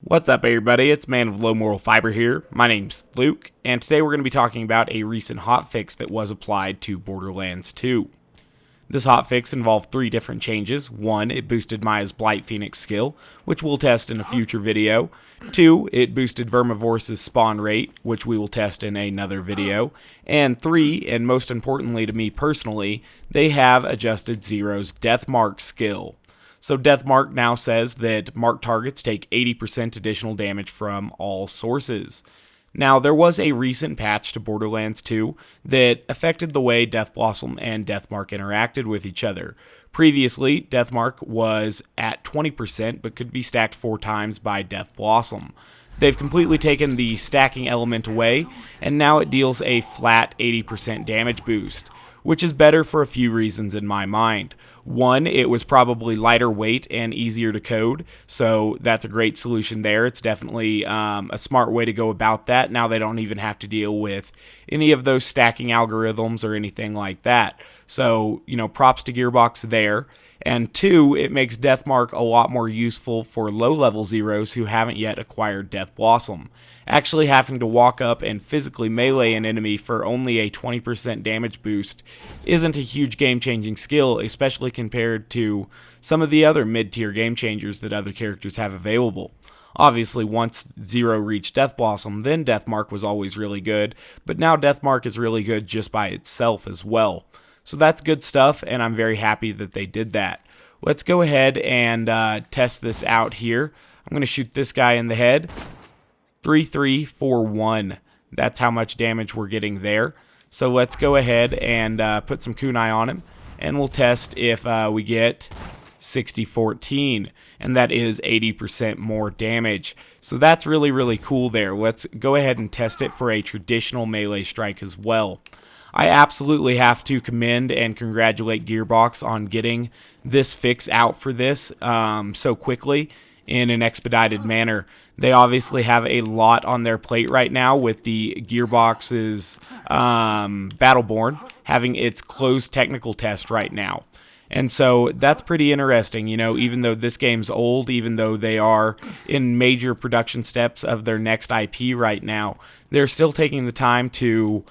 What's up, everybody? It's Man of Low Moral Fiber here. My name's Luke, and today we're going to be talking about a recent hotfix that was applied to Borderlands 2. This hotfix involved 3 different changes. 1, it boosted Maya's Blight Phoenix skill, which we'll test in a future video. 2, it boosted Vermivorous' spawn rate, which we will test in another video. And 3, and most importantly to me personally, they have adjusted Zero's Deathmark skill. So Deathmark now says that marked targets take 80% additional damage from all sources. Now, there was a recent patch to Borderlands 2 that affected the way Death Blossom and Deathmark interacted with each other. Previously, Deathmark was at 20% but could be stacked 4 times by Death Blossom. They've completely taken the stacking element away, and now it deals a flat 80% damage boost, which is better for a few reasons in my mind. 1, it was probably lighter weight and easier to code, so that's a great solution there. It's definitely a smart way to go about that. Now they don't even have to deal with any of those stacking algorithms or anything like that. So, props to Gearbox there. And 2, it makes Deathmark a lot more useful for low-level Zeros who haven't yet acquired Death Blossom. Actually having to walk up and physically melee an enemy for only a 20% damage boost isn't a huge game-changing skill, especially compared to some of the other mid-tier game-changers that other characters have available. Obviously, once Zero reached Death Blossom, then Deathmark was always really good, but now Deathmark is really good just by itself as well. So that's good stuff, and I'm very happy that they did that. Let's go ahead and test this out here. I'm going to shoot this guy in the head. 3-3-4-1. That's how much damage we're getting there. So let's go ahead and put some Kunai on him, and we'll test if we get 60-14, and that is 80% more damage. So that's really, really cool there. Let's go ahead and test it for a traditional melee strike as well. I absolutely have to commend and congratulate Gearbox on getting this fix out for this so quickly in an expedited manner. They obviously have a lot on their plate right now with the Gearbox's Battleborn having its closed technical test right now. And so that's pretty interesting, even though this game's old, even though they are in major production steps of their next IP right now, they're still taking the time to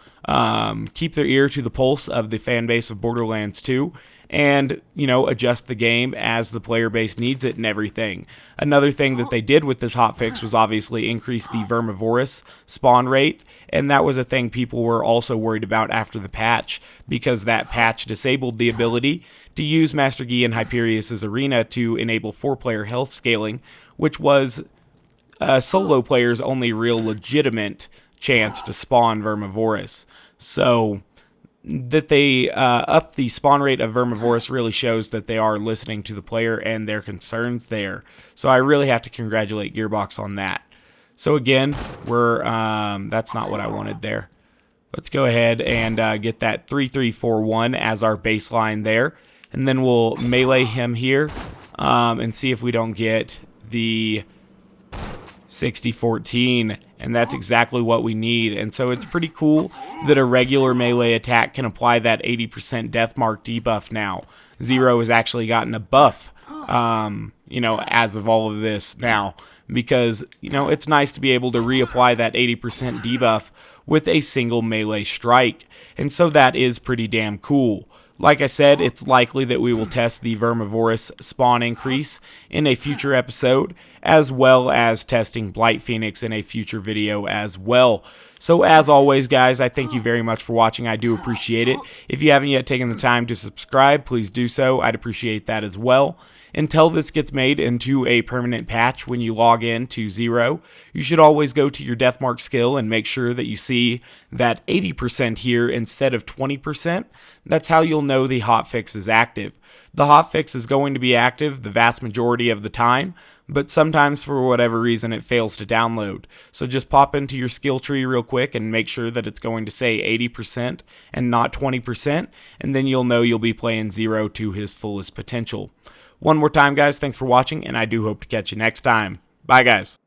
keep their ear to the pulse of the fan base of Borderlands 2 and, adjust the game as the player base needs it and everything. Another thing that they did with this hotfix was obviously increase the Vermivorous spawn rate, and that was a thing people were also worried about after the patch, because that patch disabled the ability to use Master Yi and Hyperion's Arena to enable 4-player health scaling, which was solo player's only real legitimate chance to spawn Vermivorous. So that they up the spawn rate of Vermivorous really shows that they are listening to the player and their concerns there. So I really have to congratulate Gearbox on that. So again, we're that's not what I wanted there. Let's go ahead and get that 3-3-4-1 as our baseline there, and then we'll melee him here and see if we don't get the 60-14, and that's exactly what we need. And so it's pretty cool that a regular melee attack can apply that 80% Deathmark debuff now. Zero has actually gotten a buff, as of all of this now, because, it's nice to be able to reapply that 80% debuff with a single melee strike. And so that is pretty damn cool. Like I said, it's likely that we will test the Vermivorous spawn increase in a future episode, as well as testing Blight Phoenix in a future video as well. So as always, guys, I thank you very much for watching. I do appreciate it. If you haven't yet taken the time to subscribe, please do so. I'd appreciate that as well. Until this gets made into a permanent patch when you log in to Zero, you should always go to your Deathmark skill and make sure that you see that 80% here instead of 20%. That's how you'll know the hotfix is active. The hotfix is going to be active the vast majority of the time, but sometimes for whatever reason it fails to download. So just pop into your skill tree real quick and make sure that it's going to say 80% and not 20%, and then you'll know you'll be playing Zero to his fullest potential. One more time, guys, thanks for watching, and I do hope to catch you next time. Bye, guys.